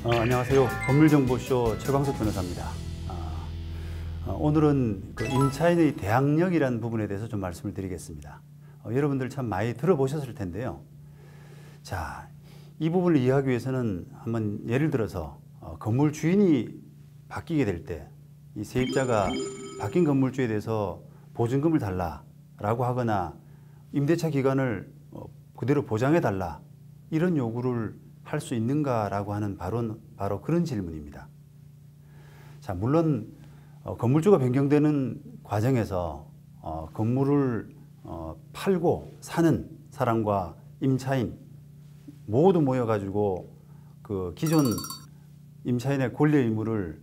안녕하세요. 건물정보쇼 최광석 변호사입니다. 오늘은 그 임차인의 대항력이라는 부분에 대해서 좀 말씀을 드리겠습니다. 여러분들 참 많이 들어보셨을 텐데요. 자, 이 부분을 이해하기 위해서는 한번 예를 들어서 건물 주인이 바뀌게 될 때 이 세입자가 바뀐 건물주에 대해서 보증금을 달라라고 하거나 임대차 기간을 그대로 보장해 달라 이런 요구를 할 수 있는가라고 하는 바로 그런 질문입니다. 자, 물론 건물주가 변경되는 과정에서 건물을 팔고 사는 사람과 임차인 모두 모여가지고 그 기존 임차인의 권리 의무를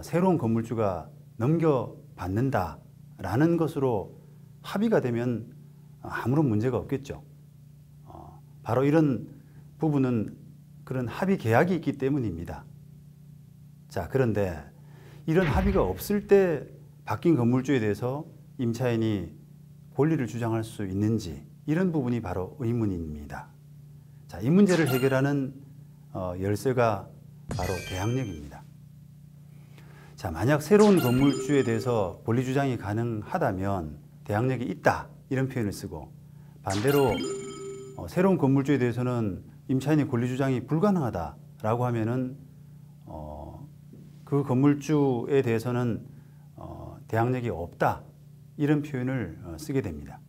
새로운 건물주가 넘겨받는다라는 것으로 합의가 되면 아무런 문제가 없겠죠. 바로 이런 부분은 그런 합의 계약이 있기 때문입니다. 자, 그런데 이런 합의가 없을 때 바뀐 건물주에 대해서 임차인이 권리를 주장할 수 있는지 이런 부분이 바로 의문입니다. 자, 이 문제를 해결하는 열쇠가 바로 대항력입니다. 자, 만약 새로운 건물주에 대해서 권리 주장이 가능하다면 대항력이 있다 이런 표현을 쓰고, 반대로 새로운 건물주에 대해서는 임차인의 권리 주장이 불가능하다라고 하면은 그 건물주에 대해서는 대항력이 없다 이런 표현을 쓰게 됩니다.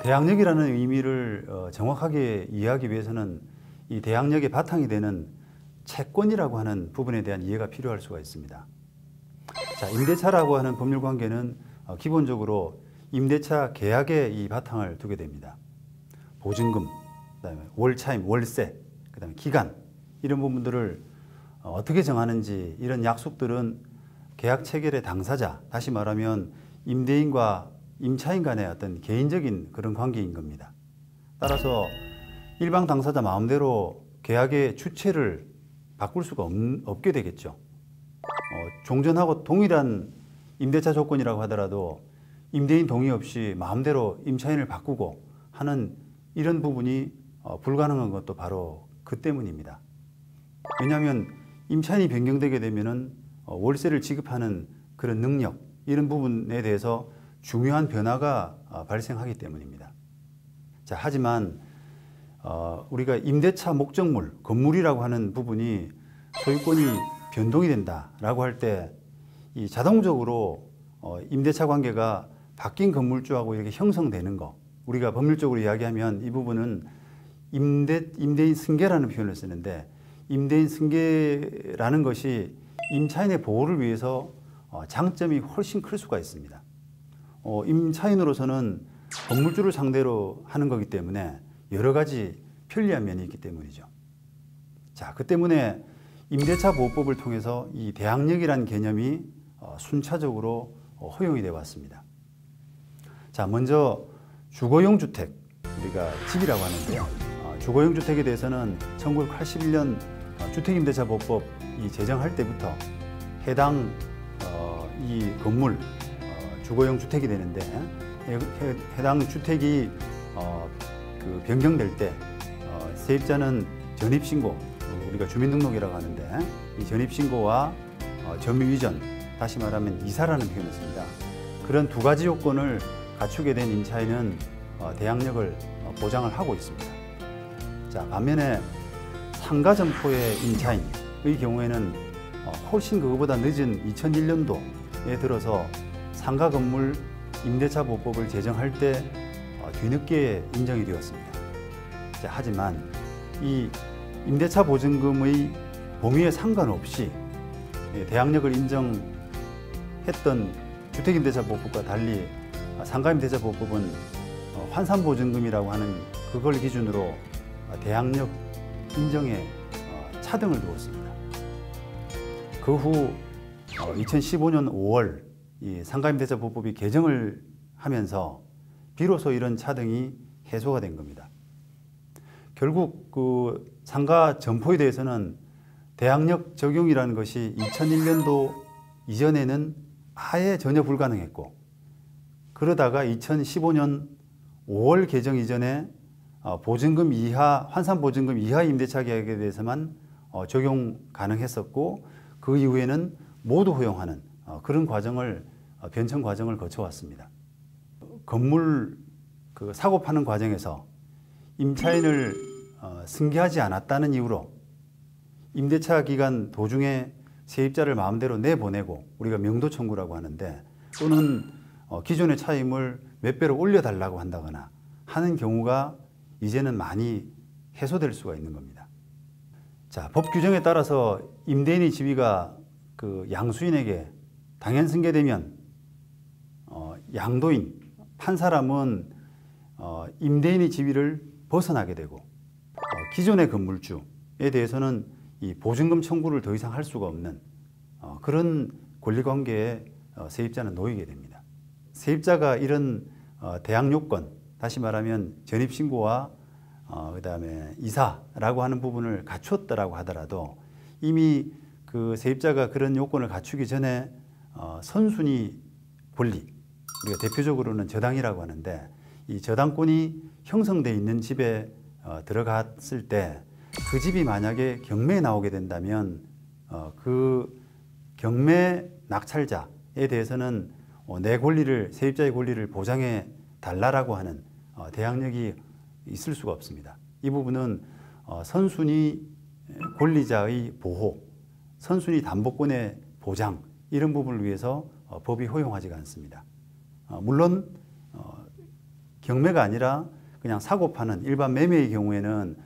대항력이라는 의미를 정확하게 이해하기 위해서는 이 대항력의 바탕이 되는 채권이라고 하는 부분에 대한 이해가 필요할 수가 있습니다. 자, 임대차라고 하는 법률 관계는 기본적으로 임대차 계약에 이 바탕을 두게 됩니다. 보증금, 그다음에 월차임, 월세, 그다음에 기간 이런 부분들을 어떻게 정하는지 이런 약속들은 계약 체결의 당사자, 다시 말하면 임대인과 임차인 간의 어떤 개인적인 그런 관계인 겁니다. 따라서 일방 당사자 마음대로 계약의 주체를 바꿀 수가 없게 되겠죠. 종전하고 동일한 임대차 조건이라고 하더라도 임대인 동의 없이 마음대로 임차인을 바꾸고 하는 이런 부분이 불가능한 것도 바로 그 때문입니다. 왜냐하면 임차인이 변경되게 되면은 월세를 지급하는 그런 능력 이런 부분에 대해서 중요한 변화가 발생하기 때문입니다. 자, 하지만 우리가 임대차 목적물, 건물이라고 하는 부분이 소유권이 변동이 된다라고 할 때 이 자동적으로 임대차 관계가 바뀐 건물주하고 이렇게 형성되는 거, 우리가 법률적으로 이야기하면 이 부분은 임대인 승계라는 표현을 쓰는데, 임대인 승계라는 것이 임차인의 보호를 위해서 장점이 훨씬 클 수가 있습니다. 임차인으로서는 건물주를 상대로 하는 거기 때문에 여러 가지 편리한 면이 있기 때문이죠. 자, 그 때문에 임대차 보호법을 통해서 이 대항력이라는 개념이 순차적으로 허용이 되어 왔습니다. 자, 먼저 주거용 주택, 우리가 집이라고 하는데요. 주거용 주택에 대해서는 1981년 주택임대차보호법 제정할 때부터 해당 이 건물 주거용 주택이 되는데, 해당 주택이 그 변경될 때 세입자는 전입신고, 우리가 주민등록이라고 하는데 이 전입신고와 점유 이전, 다시 말하면 이사라는 표현을 씁니다. 그런 두 가지 요건을 갖추게 된 임차인은 대항력을 보장을 하고 있습니다. 자, 반면에 상가 점포의 임차인의 경우에는 훨씬 그거보다 늦은 2001년도에 들어서 상가 건물 임대차 보호법을 제정할 때 뒤늦게 인정이 되었습니다. 자, 하지만 이 임대차 보증금의 범위에 상관없이 대항력을 인정했던 주택임대차보호법과 달리 상가임대차보호법은 환산보증금이라고 하는 그걸 기준으로 대항력 인정에 차등을 두었습니다. 그 후 2015년 5월 이 상가임대차보호법이 개정을 하면서 비로소 이런 차등이 해소가 된 겁니다. 결국 그 상가 점포에 대해서는 대항력 적용이라는 것이 2001년도 이전에는 아예 전혀 불가능했고, 그러다가 2015년 5월 개정 이전에 보증금 이하, 환산보증금 이하 임대차 계약에 대해서만 적용 가능했었고 그 이후에는 모두 허용하는 그런 과정을 변청 과정을 거쳐왔습니다. 건물 사고 파는 과정에서 임차인을 승계하지 않았다는 이유로 임대차 기간 도중에 세입자를 마음대로 내보내고 우리가 명도 청구라고 하는데 또는 기존의 차임을 몇 배로 올려달라고 한다거나 하는 경우가 이제는 많이 해소될 수가 있는 겁니다. 자, 법 규정에 따라서 임대인의 지위가 양수인에게 당연 승계되면 양도인, 판사람은 임대인의 지위를 벗어나게 되고 기존의 건물주에 대해서는 이 보증금 청구를 더 이상 할 수가 없는 그런 권리관계에 세입자는 놓이게 됩니다. 세입자가 이런 대항 요건, 다시 말하면 전입신고와 그다음에 이사라고 하는 부분을 갖추었다라고 하더라도 이미 그 세입자가 그런 요건을 갖추기 전에 선순위 권리, 우리가 대표적으로는 저당이라고 하는데 이 저당권이 형성되어 있는 집에 들어갔을 때 그 집이 만약에 경매에 나오게 된다면 그 경매 낙찰자에 대해서는 내 권리를, 세입자의 권리를 보장해 달라라고 하는 대항력이 있을 수가 없습니다. 이 부분은 선순위 권리자의 보호, 선순위 담보권의 보장 이런 부분을 위해서 법이 허용하지가 않습니다. 물론 경매가 아니라 그냥 사고 파는 일반 매매의 경우에는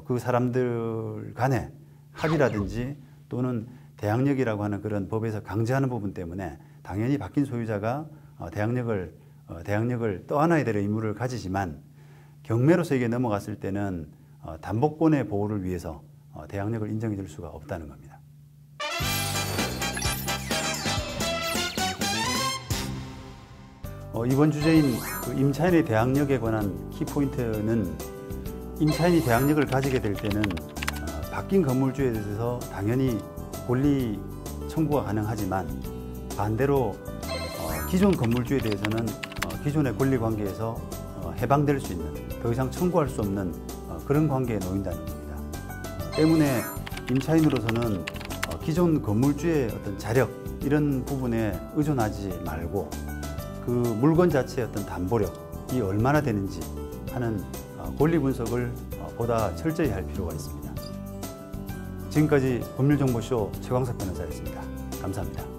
그 사람들 간의 합의라든지 또는 대항력이라고 하는 그런 법에서 강제하는 부분 때문에 당연히 바뀐 소유자가 대항력을 떠안아야 될 의무를 가지지만 경매로서 이게 넘어갔을 때는 담보권의 보호를 위해서 대항력을 인정해 줄 수가 없다는 겁니다. 이번 주제인 임차인의 대항력에 관한 키포인트는 임차인이 대항력을 가지게 될 때는 바뀐 건물주에 대해서 당연히 권리 청구가 가능하지만 반대로 기존 건물주에 대해서는 기존의 권리 관계에서 해방될 수 있는, 더 이상 청구할 수 없는 그런 관계에 놓인다는 겁니다. 때문에 임차인으로서는 기존 건물주의 어떤 자력 이런 부분에 의존하지 말고 그 물건 자체의 어떤 담보력이 얼마나 되는지 하는 권리 분석을 보다 철저히 할 필요가 있습니다. 지금까지 법률정보쇼 최광석 변호사였습니다. 감사합니다.